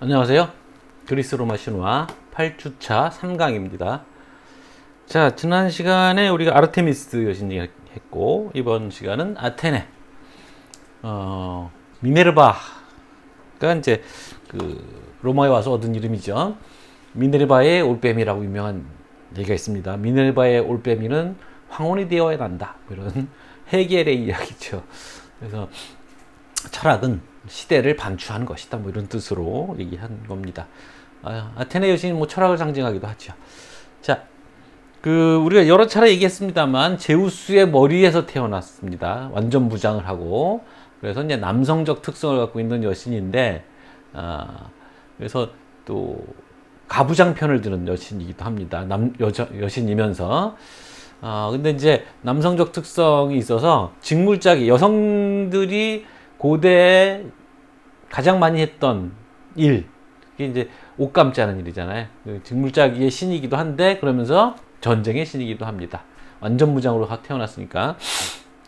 안녕하세요. 그리스 로마 신화 8주차 3강입니다. 자, 지난 시간에 우리가 아르테미스 여신이 했고, 이번 시간은 아테네, 미네르바가 이제 그 로마에 와서 얻은 이름이죠. 미네르바의 올빼미라고 유명한 얘기가 있습니다. 미네르바의 올빼미는 황혼이 되어야 한다, 이런 헤겔의 이야기죠. 그래서 철학은 시대를 반추하는 것이다, 뭐 이런 뜻으로 얘기한 겁니다. 아테네 여신이 뭐 철학을 상징하기도 하죠. 자, 우리가 여러 차례 얘기했습니다만 제우스의 머리에서 태어났습니다. 완전 무장을 하고, 그래서 이제 남성적 특성을 갖고 있는 여신인데, 그래서 또 가부장편을 드는 여신이기도 합니다. 여신이면서. 근데 이제 남성적 특성이 있어서 직물짝이, 여성들이 고대에 가장 많이 했던 일, 이게 이제 옷 감지 하는 일이잖아요. 직물짜기의 신이기도 한데, 그러면서 전쟁의 신이기도 합니다. 완전 무장으로 태어났으니까.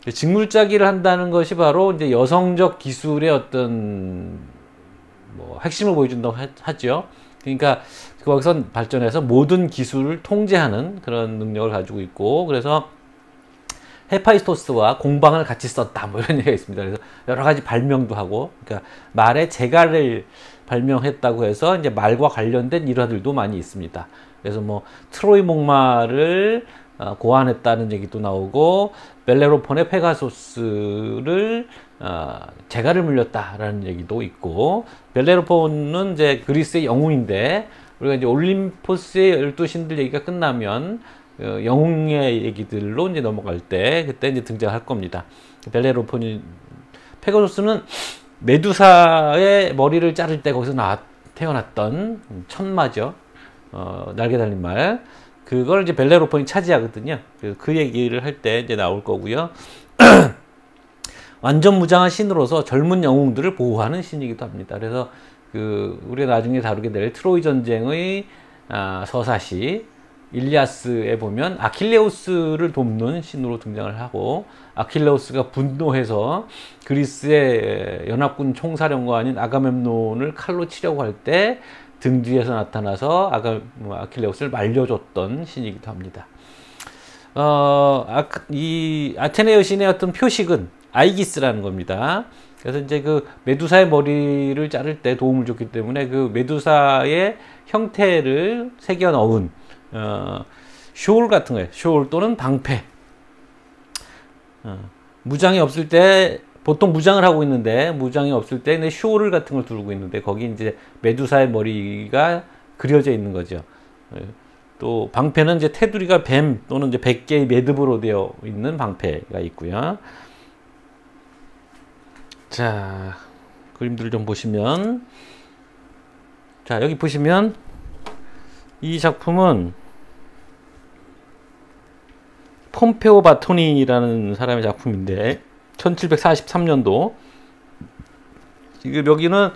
직물짜기를 한다는 것이 바로 이제 여성적 기술의 어떤 뭐 핵심을 보여준다고 하죠. 그러니까 거기서 발전해서 모든 기술을 통제하는 그런 능력을 가지고 있고, 그래서 헤파이스토스와 공방을 같이 썼다, 뭐 이런 얘기가 있습니다. 그래서 여러 가지 발명도 하고, 그러니까 말의 재갈을 발명했다고 해서 이제 말과 관련된 일화들도 많이 있습니다. 그래서 뭐 트로이 목마를 고안했다는 얘기도 나오고, 벨레로폰의 페가소스를 재갈을 물렸다라는 얘기도 있고, 벨레로폰은 이제 그리스의 영웅인데, 우리가 이제 올림포스의 12신들 얘기가 끝나면 영웅의 얘기들로 이제 넘어갈 때, 그때 이제 등장할 겁니다. 벨레로폰이, 페가소스는 메두사의 머리를 자를 때 거기서 태어났던 천마죠. 날개 달린 말. 그걸 이제 벨레로폰이 차지하거든요. 그 얘기를 할 때 이제 나올 거고요. 완전 무장한 신으로서 젊은 영웅들을 보호하는 신이기도 합니다. 그래서 우리가 나중에 다루게 될 트로이 전쟁의 서사시 일리아스에 보면 아킬레우스를 돕는 신으로 등장을 하고, 아킬레우스가 분노해서 그리스의 연합군 총사령관인 아가멤논을 칼로 치려고 할 때 등 뒤에서 나타나서 아킬레우스를 말려줬던 신이기도 합니다. 이 아테네 여신의 어떤 표식은 아이기스라는 겁니다. 그래서 이제 그 메두사의 머리를 자를 때 도움을 줬기 때문에 그 메두사의 형태를 새겨 넣은 쇼울 같은 거예요. 쇼울 또는 방패. 무장이 없을 때, 보통 무장을 하고 있는데, 무장이 없을 때 쇼울 같은 걸 두르고 있는데, 거기 이제 메두사의 머리가 그려져 있는 거죠. 또 방패는 이제 테두리가 뱀 또는 이제 100개의 매듭으로 되어 있는 방패가 있고요. 자, 그림들을 좀 보시면, 자, 여기 보시면 이 작품은 폼페오 바토니라는 사람의 작품인데, 1743년도. 지금 여기는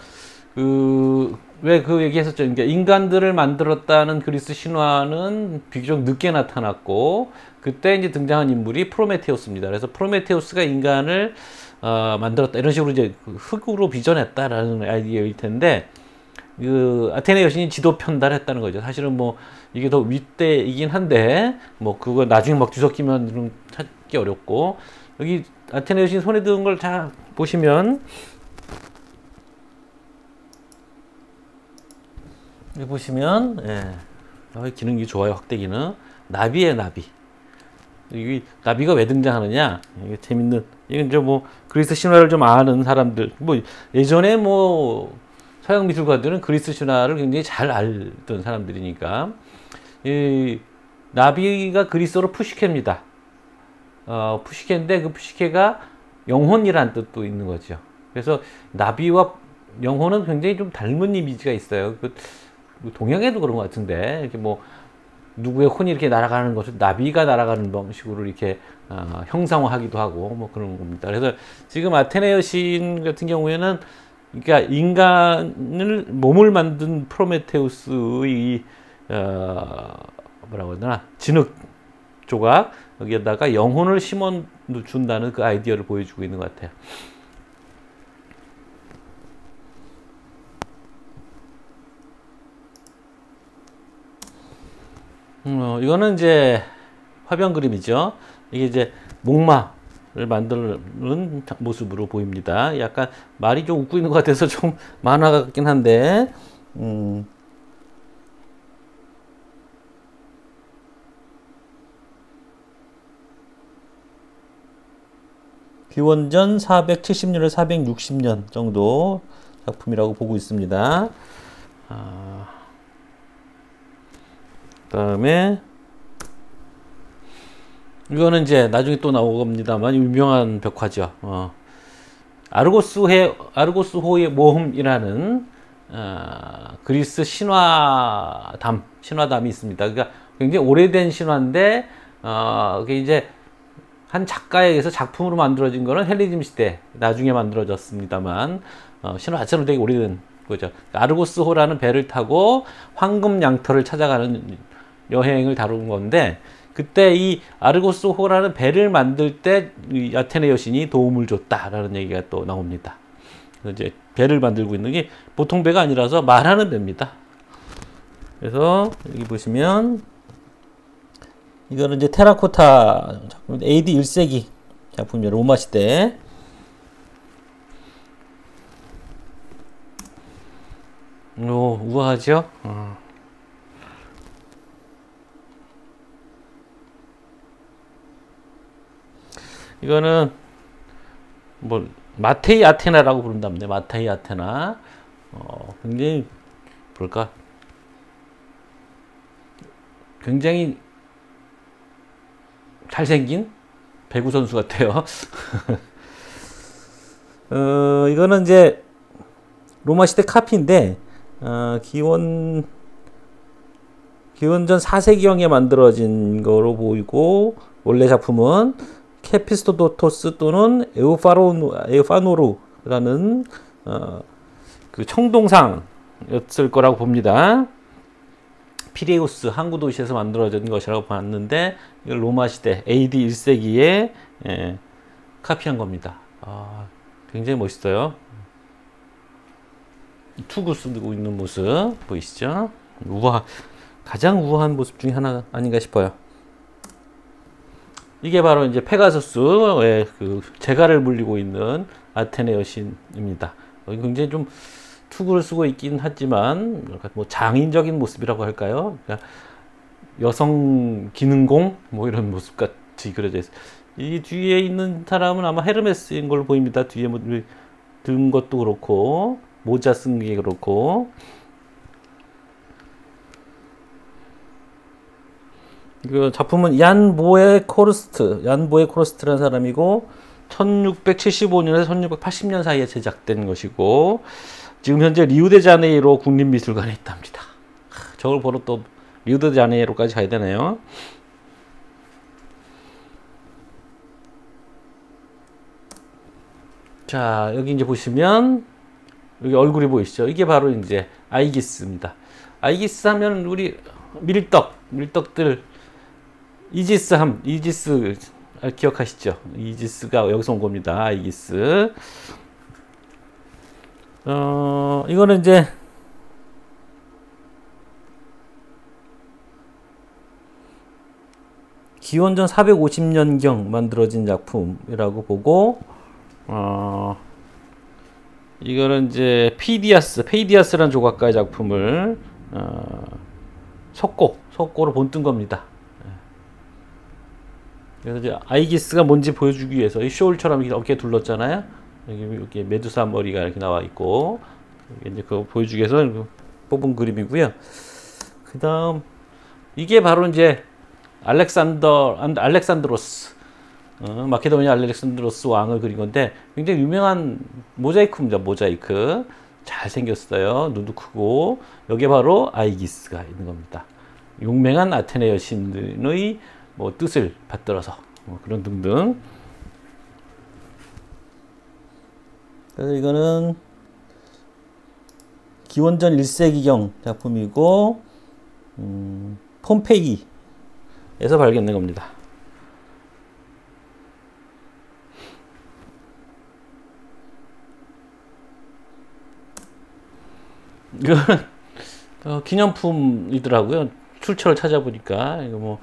왜 그 얘기했었죠. 그러니까 인간들을 만들었다는 그리스 신화는 비교적 늦게 나타났고, 그때 이제 등장한 인물이 프로메테우스입니다. 그래서 프로메테우스가 인간을 만들었다, 이런 식으로 이제 흙으로 빚어냈다라는 아이디어일 텐데, 아테네 여신이 지도 편달했다는 거죠. 사실은 뭐 이게 더 윗대이긴 한데, 뭐 그거 나중에 막 뒤섞이면 좀 찾기 어렵고, 여기 아테네 여신 손에 든 걸 잘 보시면, 여기 보시면, 기능이 좋아요. 확대 기능. 나비예요, 나비. 이 나비가 왜 등장하느냐? 이게 재밌는, 이건 이제 뭐 그리스 신화를 좀 아는 사람들, 뭐 예전에 뭐 서양 미술가들은 그리스 신화를 굉장히 잘 알던 사람들이니까, 이 나비가 그리스어로 푸시케입니다. 푸시케인데, 그 푸시케가 영혼이라는 뜻도 있는 거죠. 그래서 나비와 영혼은 굉장히 좀 닮은 이미지가 있어요. 동양에도 그런 것 같은데, 이렇게 뭐 누구의 혼이 이렇게 날아가는 것을 나비가 날아가는 방식으로 이렇게 형상화하기도 하고, 뭐 그런 겁니다. 그래서 지금 아테네 여신 같은 경우에는, 그러니까 인간을, 몸을 만든 프로메테우스의 뭐라고 해야 되나, 진흙 조각, 여기에다가 영혼을 심어 준다는 그 아이디어를 보여주고 있는 것 같아요. 이거는 이제 화병 그림이죠. 이게 이제 목마를 만드는 모습으로 보입니다. 약간 말이 좀 웃고 있는 것 같아서 좀 만화 같긴 한데, 기원전 470년에서 460년 정도 작품이라고 보고 있습니다. 그다음에 이거는 이제 나중에 또 나오겁니다만 유명한 벽화죠. 아르고스호의 모험이라는 그리스 신화담이 있습니다. 그러니까 굉장히 오래된 신화인데 그게 이제 한 작가에 의해서 작품으로 만들어진 거는 헬레니즘 시대 나중에 만들어졌습니다만 신화 자체는 되게 오래된 거죠. 아르고스호라는 배를 타고 황금 양털을 찾아가는 여행을 다룬 건데, 그때 이 아르고스호라는 배를 만들 때 이 아테네 여신이 도움을 줬다라는 얘기가 또 나옵니다. 이제 배를 만들고 있는 게 보통 배가 아니라서 말하는 배입니다. 그래서 여기 보시면 이거는 이제 테라코타 작품, AD 1세기 작품이에요. 로마 시대. 우아하죠? 이거는 뭐 마테이 아테나라고 부른답니다. 마테이 아테나. 굉장히 볼까? 굉장히 잘생긴 배구 선수 같아요. 이거는 이제 로마 시대 카피인데 기원전 4세기경에 만들어진 거로 보이고, 원래 작품은 케피스토도토스 또는 에우파노루라는 그 청동상이었을 거라고 봅니다. 피레우스 항구 도시에서 만들어진 것이라고 봤는데, 이걸 로마 시대 AD 1세기에 카피한 겁니다. 굉장히 멋있어요. 투구 쓰고 있는 모습 보이시죠? 가장 우아한 모습 중에 하나 아닌가 싶어요. 이게 바로 이제 페가수스의 그 제갈을 물리고 있는 아테네 여신입니다. 굉장히 좀 투구를 쓰고 있긴 하지만 뭐 장인적인 모습이라고 할까요? 그러니까 여성 기능공 뭐 이런 모습 같이 그려져 있어요. 이 뒤에 있는 사람은 아마 헤르메스인 걸로 보입니다. 뒤에 뭐 든 것도 그렇고 모자 쓴 게 그렇고. 그 작품은 얀보에 코르스트라는 사람이고 1675년에서 1680년 사이에 제작된 것이고, 지금 현재 리우데자네이로 국립미술관에 있답니다. 저걸 보러 또 리우데자네이로까지 가야 되네요. 자, 여기 이제 보시면 여기 얼굴이 보이시죠? 이게 바로 이제 아이기스입니다. 아이기스 하면 우리 밀떡들 이지스 기억하시죠? 이지스가 여기서 온 겁니다. 아이기스. 이거는 이제 기원전 450년경 만들어진 작품이라고 보고, 이거는 이제 페이디아스라는 조각가의 작품을 석고로 본뜬 겁니다. 그래서 이제 아이기스가 뭔지 보여주기 위해서 이 쇼울처럼 이렇게 어깨에 둘렀잖아요. 여기 메두사 머리가 이렇게 나와 있고, 이제 그거 보여주기 위해서 뽑은 그림이고요. 그 다음 이게 바로 이제 알렉산드로스, 마케도니아 알렉산드로스 왕을 그린 건데, 굉장히 유명한 모자이크입니다. 모자이크 잘 생겼어요. 눈도 크고. 여기에 바로 아이기스가 있는 겁니다. 용맹한 아테네 여신의 뭐 뜻을 받들어서 그런 등등. 그래서 이거는 기원전 1세기경 작품이고, 폼페이에서 발견된 겁니다. 이거는 기념품이더라고요. 출처를 찾아보니까 이거 뭐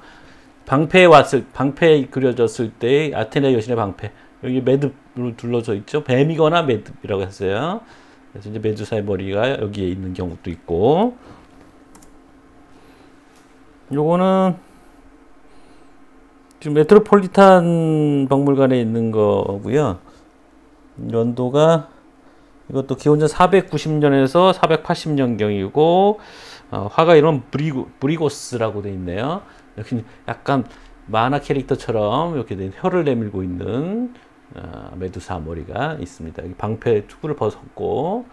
방패에 그려졌을 때 아테네 여신의 방패, 여기 매듭으로 둘러져 있죠. 뱀이거나 매듭이라고 했어요. 그래서 이제 메두사의 머리가 여기에 있는 경우도 있고, 요거는 지금 메트로폴리탄 박물관에 있는 거고요. 연도가 이것도 기원전 490년에서 480년경이고, 화가 이름 브리고스라고 돼 있네요. 여기 약간 만화 캐릭터처럼 이렇게 된 혀를 내밀고 있는 메두사 머리가 있습니다. 여기 방패 투구를 벗었고,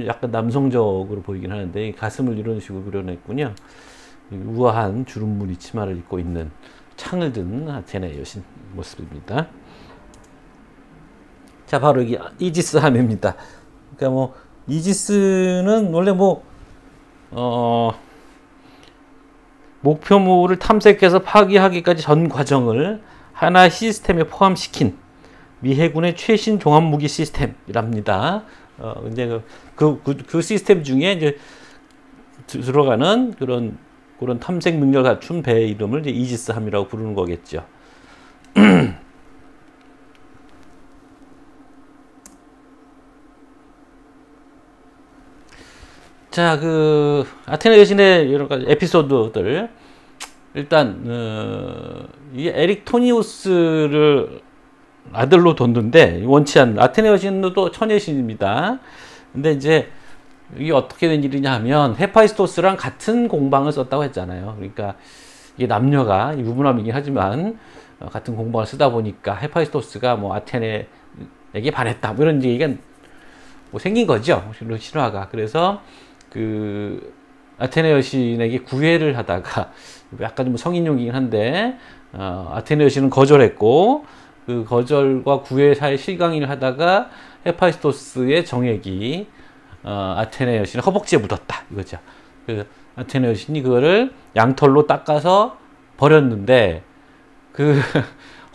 약간 남성적으로 보이긴 하는데 가슴을 이런 식으로 그려냈군요. 우아한 주름무늬 치마를 입고 있는 창을 든 아테네 여신 모습입니다. 자, 바로 여기 이지스 함입니다. 그러니까 뭐 이지스는 원래 뭐 목표물을 탐색해서 파괴하기까지 전 과정을 하나의 시스템에 포함시킨 미 해군의 최신 종합무기 시스템이랍니다. 근데 그 시스템 중에 이제 들어가는 그런 탐색 능력을 갖춘 배의 이름을 이제 이지스함이라고 부르는 거겠죠. 자, 아테네 여신의 여러 가지 에피소드들. 일단, 이 에릭토니우스를 아들로 뒀는데, 원치 않는, 아테네 여신도 또 처녀신입니다. 근데 이제, 이게 어떻게 된 일이냐 하면, 헤파이스토스랑 같은 공방을 썼다고 했잖아요. 그러니까, 이게 남녀가 유부남이긴 하지만, 같은 공방을 쓰다 보니까, 헤파이스토스가 뭐 아테네에게 반했다. 뭐 이런 얘기가 뭐 생긴 거죠. 실화가. 그래서, 아테네 여신에게 구애를 하다가, 약간 좀 성인용이긴 한데, 아테네 여신은 거절했고, 그 거절과 구애 사이 실강의를 하다가, 헤파이스토스의 정액이, 아테네 여신의 허벅지에 묻었다. 이거죠. 그래서 아테네 여신이 그거를 양털로 닦아서 버렸는데,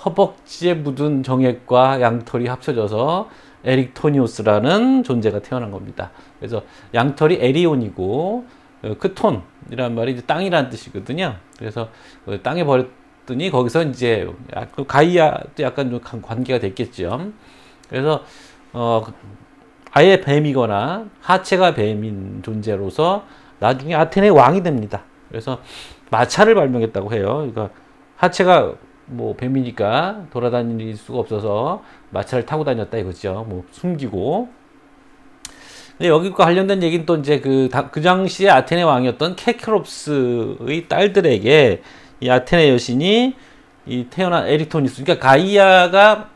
허벅지에 묻은 정액과 양털이 합쳐져서, 에릭토니우스라는 존재가 태어난 겁니다. 그래서 양털이 에리온이고 크톤이란 말이 이제 땅이라는 뜻이거든요. 그래서 땅에 버렸더니 거기서 이제 가이아도 약간 좀 관계가 됐겠죠. 그래서 아예 뱀이거나 하체가 뱀인 존재로서 나중에 아테네 왕이 됩니다. 그래서 마차를 발명했다고 해요. 그러니까 하체가 뭐 뱀이니까 돌아다닐 수가 없어서 마차를 타고 다녔다 이거죠. 뭐 숨기고. 근데 여기과 관련된 얘기는 또 이제 그 당시에 아테네 왕이었던 케크롭스의 딸들에게 이 아테네 여신이 이 태어난 에릭토니스, 그러니까 가이아가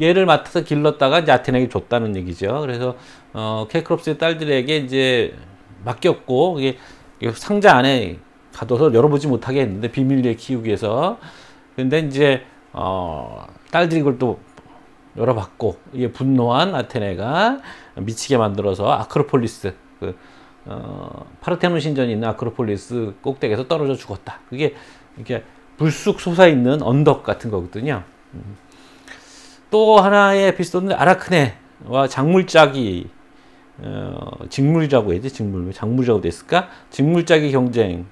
얘를 맡아서 길렀다가 이제 아테네에게 줬다는 얘기죠. 그래서 케크롭스의 딸들에게 이제 맡겼고, 이게 상자 안에 가둬서 열어보지 못하게 했는데 비밀리에 키우기 위해서. 근데 이제 딸들이 그걸 또 열어봤고, 이게 분노한 아테네가 미치게 만들어서 아크로폴리스, 파르테논 신전이 있는 아크로폴리스 꼭대기에서 떨어져 죽었다. 그게 이렇게 불쑥 솟아있는 언덕 같은 거거든요. 또 하나의 에피소드는 아라크네와 작물짜기, 직물이라고 해야지, 직물. 왜 작물이라고 됐을까? 직물짜기 경쟁을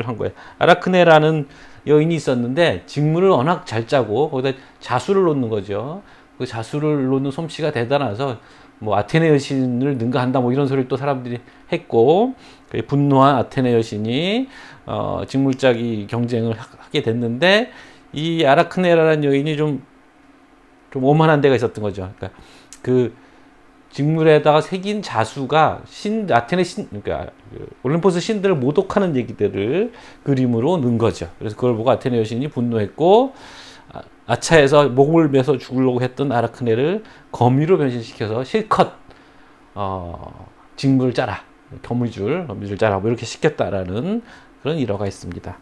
한 거예요. 아라크네라는 여인이 있었는데 직물을 워낙 잘 짜고 거기다 자수를 놓는 거죠. 그 자수를 놓는 솜씨가 대단해서 뭐 아테네 여신을 능가한다 뭐 이런 소리를 또 사람들이 했고, 분노한 아테네 여신이 직물짜기 경쟁을 하게 됐는데, 이 아라크네라는 여인이 좀 오만한 데가 있었던 거죠. 그러니까 그 직물에다가 새긴 자수가 아테네 그러니까 올림포스 신들을 모독하는 얘기들을 그림으로 넣은 거죠. 그래서 그걸 보고 아테네 여신이 분노했고, 아차에서 목을 매서 죽으려고 했던 아라크네를 거미로 변신시켜서 실컷 직물을 짜라, 거미줄 짜라, 뭐 이렇게 시켰다라는 그런 일화가 있습니다.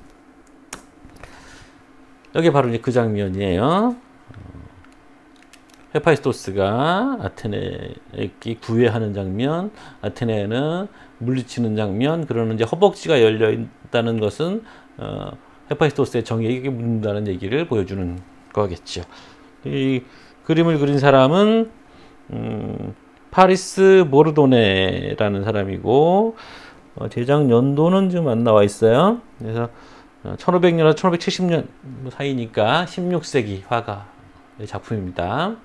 여기 바로 이제 그 장면이에요. 헤파이스토스가 아테네에게 구애하는 장면, 아테네는 물리치는 장면, 그러는 이제 허벅지가 열려 있다는 것은 헤파이스토스의 정액이 묻는다는 얘기를 보여주는 거겠죠. 이 그림을 그린 사람은 파리스 모르도네라는 사람이고, 제작 연도는 좀 안 나와 있어요. 그래서 1500년에서 1570년 사이니까 16세기 화가의 작품입니다.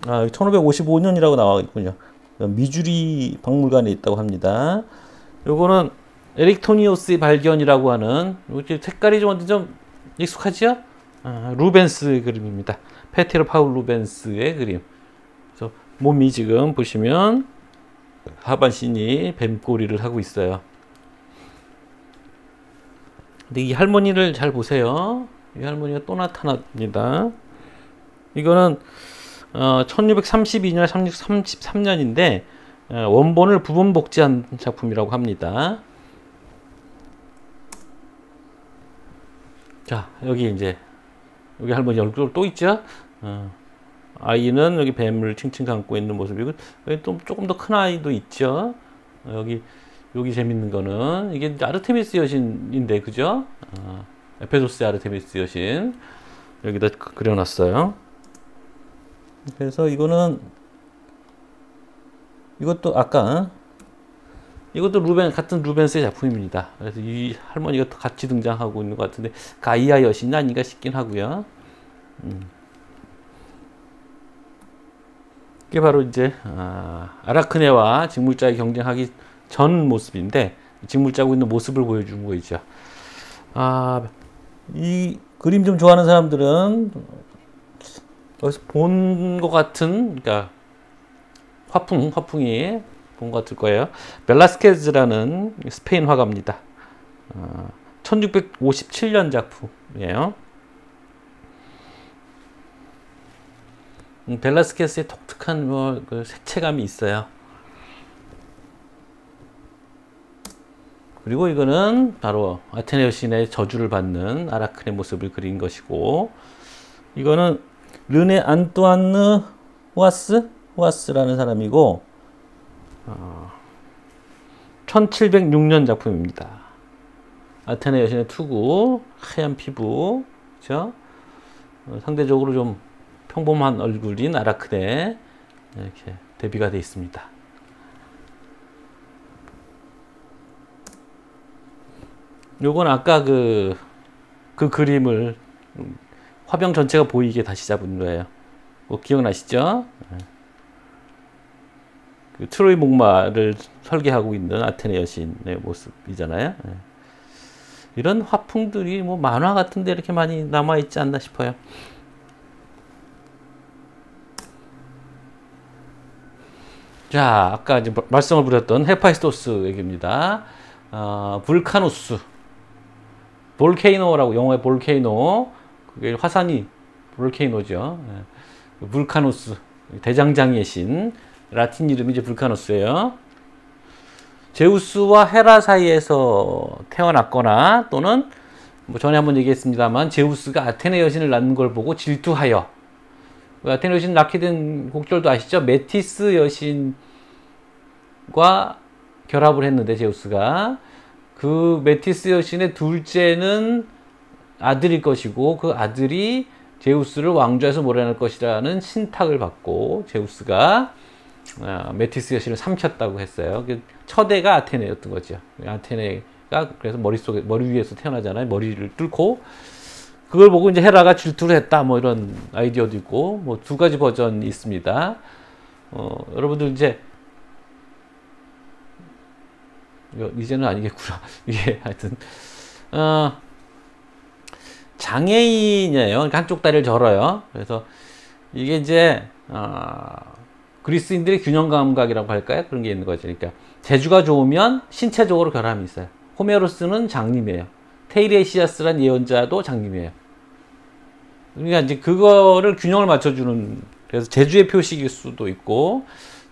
아, 1555년이라고 나와 있군요. 미주리 박물관에 있다고 합니다. 요거는 에릭토니오스의 발견이라고 하는, 색깔이 좀 익숙하지요? 루벤스의 그림입니다. 페테르 파울 루벤스의 그림. 그래서 몸이 지금 보시면 하반신이 뱀꼬리를 하고 있어요. 근데 이 할머니를 잘 보세요. 이 할머니가 또 나타납니다. 이거는 1632년, 1633년인데 원본을 부분 복제한 작품이라고 합니다. 자, 여기 이제 여기 할머니 얼굴 또 있죠? 아이는 여기 뱀을 칭칭 감고 있는 모습이고, 여기 또 조금 더 큰 아이도 있죠. 여기 재밌는 거는 이게 아르테미스 여신인데, 그죠? 에페소스의 아르테미스 여신 여기다 그려놨어요. 그래서 이것도 같은 루벤스의 작품입니다. 그래서 이 할머니가 같이 등장하고 있는 것 같은데 가이아 여신이 아닌가 싶긴 하고요. 이게 바로 이제 아라크네와 직물자의 경쟁하기 전 모습인데, 직물자고 있는 모습을 보여준 거죠. 이 그림 좀 좋아하는 사람들은 여기서 본 것 같은, 그러니까 화풍이 본 것 같을 거예요. 벨라스케즈라는 스페인 화가입니다. 1657년 작품이에요. 벨라스케즈의 독특한 그 색채감이 있어요. 그리고 이거는 바로 아테네 여신의 저주를 받는 아라크네 모습을 그린 것이고, 이거는 르네 안뚜아느 후아스라는 사람이고 1706년 작품입니다. 아테네 여신의 투구, 하얀 피부, 그렇죠? 상대적으로 좀 평범한 얼굴인 아라크네, 이렇게 대비가 되어 있습니다. 요건 아까 그 그림을 화병 전체가 보이게 다시 잡은 거예요. 기억나시죠? 그 트로이 목마를 설계하고 있는 아테네 여신의 모습이잖아요. 이런 화풍들이 뭐 만화 같은데 이렇게 많이 남아있지 않나 싶어요. 자, 아까 이제 말씀을 드렸던 헤파이스토스 얘기입니다. 불카누스, 볼케이노라고, 영어의 볼케이노, 그게 화산이 볼케이노죠. 불카누스, 대장장이의 신, 라틴 이름이 이제 불카누스예요. 제우스와 헤라 사이에서 태어났거나, 또는 뭐 전에 한번 얘기했습니다만, 제우스가 아테네 여신을 낳는 걸 보고 질투하여, 아테네 여신 낳게 된 곡절도 아시죠? 메티스 여신과 결합을 했는데, 제우스가 그 메티스 여신의 둘째는 아들일 것이고, 그 아들이 제우스를 왕좌에서 몰아낼 것이라는 신탁을 받고 제우스가 메티스 여신을 삼켰다고 했어요. 첫애가 아테네였던 거죠. 아테네가 그래서 머리 위에서 태어나잖아요. 머리를 뚫고, 그걸 보고 이제 헤라가 질투를 했다, 뭐 이런 아이디어도 있고, 뭐 두 가지 버전이 있습니다. 여러분들 이제는 아니겠구나. 이게 하여튼 장애인이에요. 그러니까 한쪽 다리를 절어요. 그래서 이게 이제 그리스인들의 균형 감각이라고 할까요? 그런 게 있는 거죠. 그러니까 재주가 좋으면 신체적으로 결함이 있어요. 호메로스는 장님이에요. 테이레시아스란 예언자도 장님이에요. 그러니까 이제 그거를 균형을 맞춰주는, 그래서 재주의 표식일 수도 있고,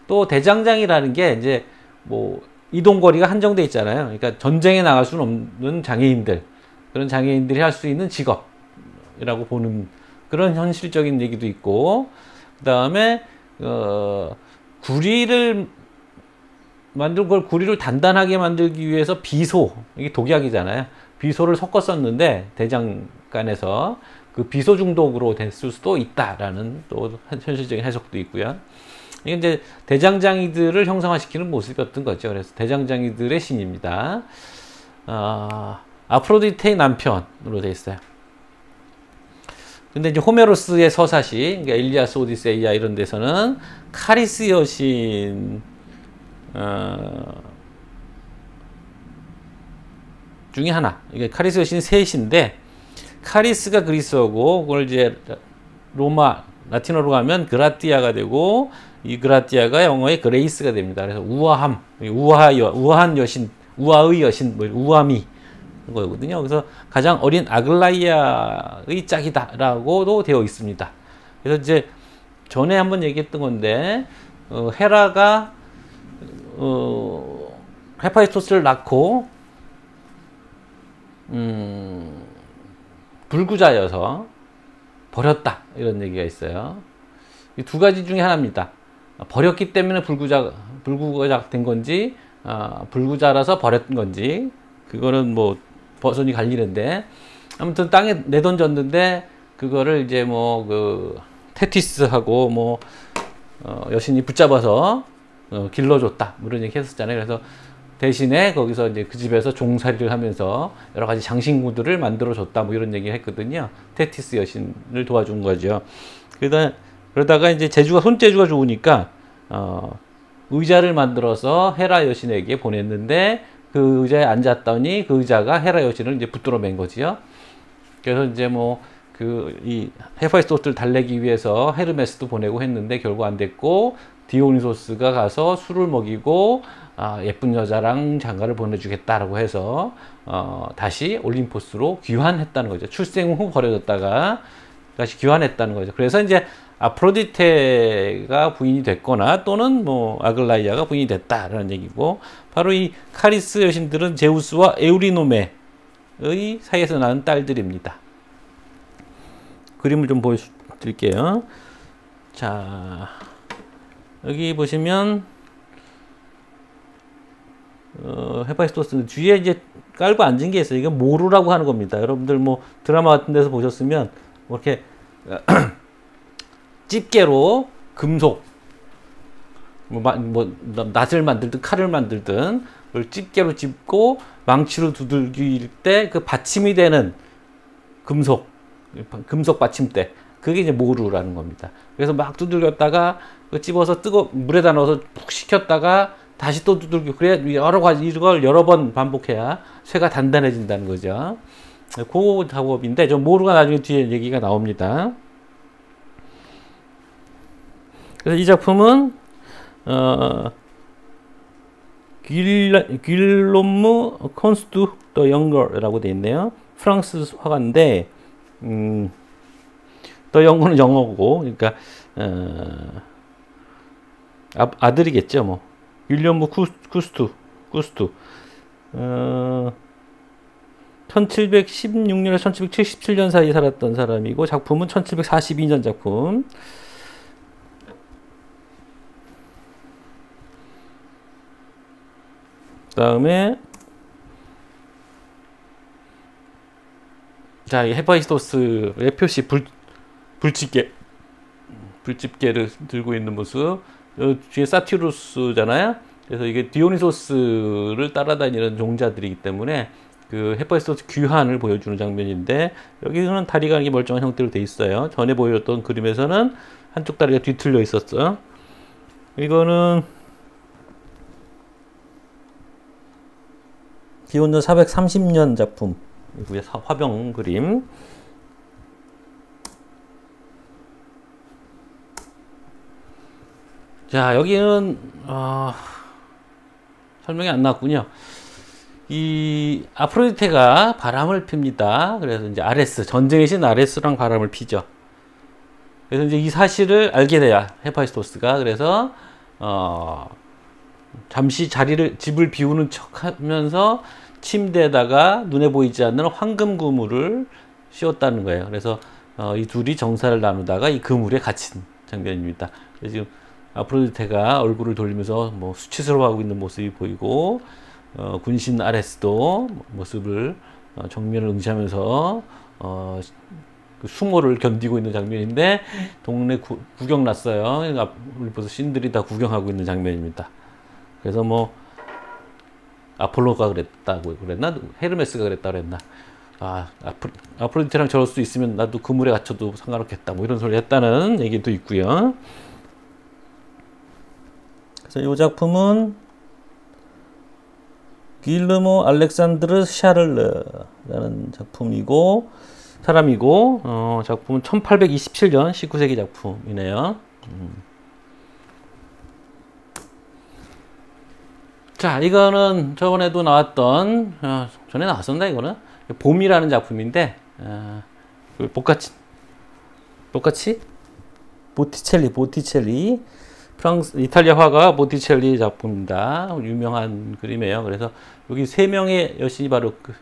또 대장장이라는 게 이제 뭐 이동거리가 한정돼 있잖아요. 그러니까 전쟁에 나갈 수는 없는 장애인들, 그런 장애인들이 할 수 있는 직업이라고 보는 그런 현실적인 얘기도 있고, 그 다음에 구리를 만들고, 그걸 구리를 단단하게 만들기 위해서 비소, 이게 독약이잖아요. 비소를 섞었었는데 대장간에서 그 비소 중독으로 됐을 수도 있다라는 또 현실적인 해석도 있고요. 이게 이제 대장장이들을 형상화시키는 모습이었던 거죠. 그래서 대장장이들의 신입니다. 아프로디테의 남편으로 되어 있어요. 근데 이제 호메로스의 서사시, 그러니까 일리아스, 오디세이아 이런 데서는 카리스 여신 중에 하나. 이게 카리스 여신 셋인데 카리스가 그리스어고 그걸 이제 라틴어로 가면 그라티아가 되고 이 그라티아가 영어의 그레이스가 됩니다. 그래서 우아함, 우아한 여신, 우아의 여신, 우아미 거거든요. 그래서 가장 어린 아글라이아의 짝이다라고도 되어 있습니다. 그래서 이제 전에 한번 얘기했던 건데 헤라가 헤파이스토스를 낳고 불구자여서 버렸다 이런 얘기가 있어요. 이 두 가지 중에 하나입니다. 버렸기 때문에 불구자가 된 건지 불구자라서 버렸던 건지 그거는 뭐 버선이 갈리는데 아무튼 땅에 내던졌는데 그거를 이제 뭐 그 테티스하고 뭐 여신이 붙잡아서 길러줬다 뭐 이런 얘기 했었잖아요. 그래서 대신에 거기서 이제 그 집에서 종살이를 하면서 여러 가지 장신구들을 만들어 줬다 뭐 이런 얘기 했거든요. 테티스 여신을 도와준 거죠. 그러다가 이제 손재주가 좋으니까 의자를 만들어서 헤라 여신에게 보냈는데 그 의자에 앉았더니 그 의자가 헤라 여신을 이제 붙들어 맨 거지요. 그래서 이제 뭐 이 헤파이스토스를 달래기 위해서 헤르메스도 보내고 했는데 결국 안 됐고 디오니소스가 가서 술을 먹이고 예쁜 여자랑 장가를 보내주겠다라고 해서 다시 올림포스로 귀환했다는 거죠. 출생 후 버려졌다가 다시 귀환했다는 거죠. 그래서 이제 아프로디테가 부인이 됐거나 또는 뭐 아글라이아가 부인이 됐다라는 얘기고 바로 이 카리스 여신들은 제우스와 에우리노메의 사이에서 나는 딸들입니다. 그림을 좀 보여드릴게요. 자, 여기 보시면 헤파이스토스 뒤에 이제 깔고 앉은 게 있어요. 이게 모루라고 하는 겁니다. 여러분들 뭐 드라마 같은 데서 보셨으면 뭐 이렇게 집게로 금속 낫을 만들든 칼을 만들든 그걸 집게로 짚고 망치로 두들길 때 그 받침이 되는 금속 받침대 그게 이제 모루라는 겁니다. 그래서 막 두들겼다가 집어서 물에다 넣어서 푹 식혔다가 다시 또 두들기고 그래 여러 가지 이걸 여러 번 반복해야 쇠가 단단해진다는 거죠. 그 작업인데 저 모루가 나중에 뒤에 얘기가 나옵니다. 그래서 이 작품은 길롬무 콘스투 더 영거라고 되어 있네요. 프랑스 화가인데 더 영어는 영어고 그러니까 아들이겠죠 뭐. 윌리엄 쿠스투 1716년에서 1777년 사이에 살았던 사람이고 작품은 1742년 작품. 다음에 자, 이 헤파이스토스의 표시 불집게를 들고 있는 모습. 뒤에 사티루스잖아요. 그래서 이게 디오니소스를 따라다니는 종자들이기 때문에 그 헤파이스토스 귀환을 보여주는 장면인데 여기서는 다리가 이렇게 멀쩡한 형태로 돼 있어요. 전에 보여줬던 그림에서는 한쪽 다리가 뒤틀려 있었어. 이거는 기원전 430년 작품. 이후에 화병 그림. 자, 여기는 설명이 안 나왔군요. 이 아프로디테가 바람을 핍니다. 그래서 이제 아레스, 전쟁의 신 아레스랑 바람을 피죠. 그래서 이제 이 사실을 알게 돼야 헤파이스토스가 그래서 잠시 집을 비우는 척하면서 침대에다가 눈에 보이지 않는 황금 그물을 씌웠다는 거예요. 그래서 이 둘이 정사를 나누다가 이 그물에 갇힌 장면입니다. 그래서 지금 아프로디테가 얼굴을 돌리면서 뭐 수치스러워하고 있는 모습이 보이고 군신 아레스도 모습을 정면을 응시하면서 그 수모를 견디고 있는 장면인데 동네 구경 났어요. 그러니까 우리 벌써 신들이 다 구경하고 있는 장면입니다. 그래서 뭐 아폴로가 그랬다고 그랬나? 헤르메스가 그랬다 그랬나? 아프로디테랑 저럴 수 있으면 나도 그물에 갇혀도 상관없겠다. 뭐 이런 소리 했다는 얘기도 있고요. 그래서 이 작품은 길르모 알렉산드르 샤를르라는 사람이고 작품은 1827년 19세기 작품이네요. 자, 이거는 저번에도 나왔던 전에 나왔었나 이거는 봄이라는 작품인데 보티첼리 이탈리아 화가 보티첼리 작품입니다. 유명한 그림이에요. 그래서 여기 세 명의 여신이 바로 그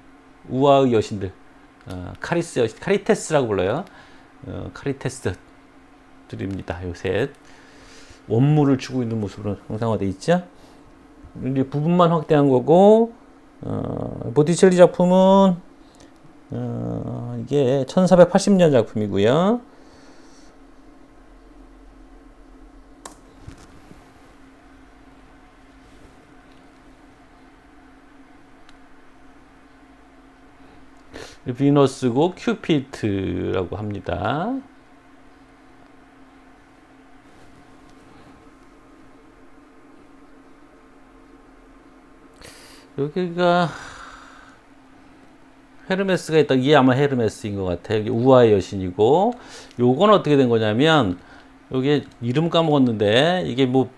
우아의 여신들, 카리테스라고 불러요. 카리테스들입니다. 요 셋. 원물을 주고 있는 모습으로 형상화되어 있죠. 이제 부분만 확대한 거고, 보티첼리 작품은 이게 1480년 작품이고요. 비너스고 큐피트라고 합니다. 여기가 헤르메스가 있다. 이게 아마 헤르메스인 것 같아요. 이게 우아의 여신이고, 요건 어떻게 된 거냐면, 여기 이름 까먹었는데, 이게 뭐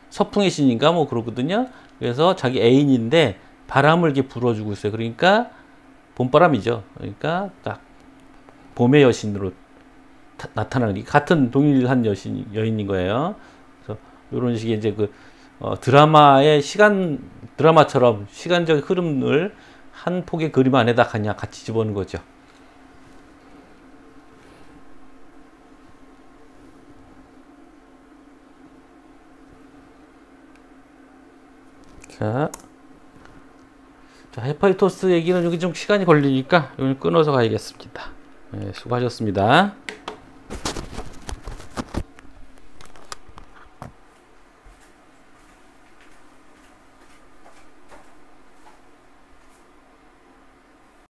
서풍의 신인가 뭐 그러거든요. 그래서 자기 애인인데 바람을 이렇게 불어주고 있어요. 그러니까 봄바람이죠. 그러니까 딱 봄의 여신으로 나타나는 같은 동일한 여인인 거예요. 그래서 이런 식의 이제 그 드라마처럼 시간적 흐름을 한 폭의 그림 안에다 그냥 같이 집어넣은 거죠. 자, 헤파이토스 얘기는 여기 좀 시간이 걸리니까 여기 끊어서 가야겠습니다. 네, 수고하셨습니다.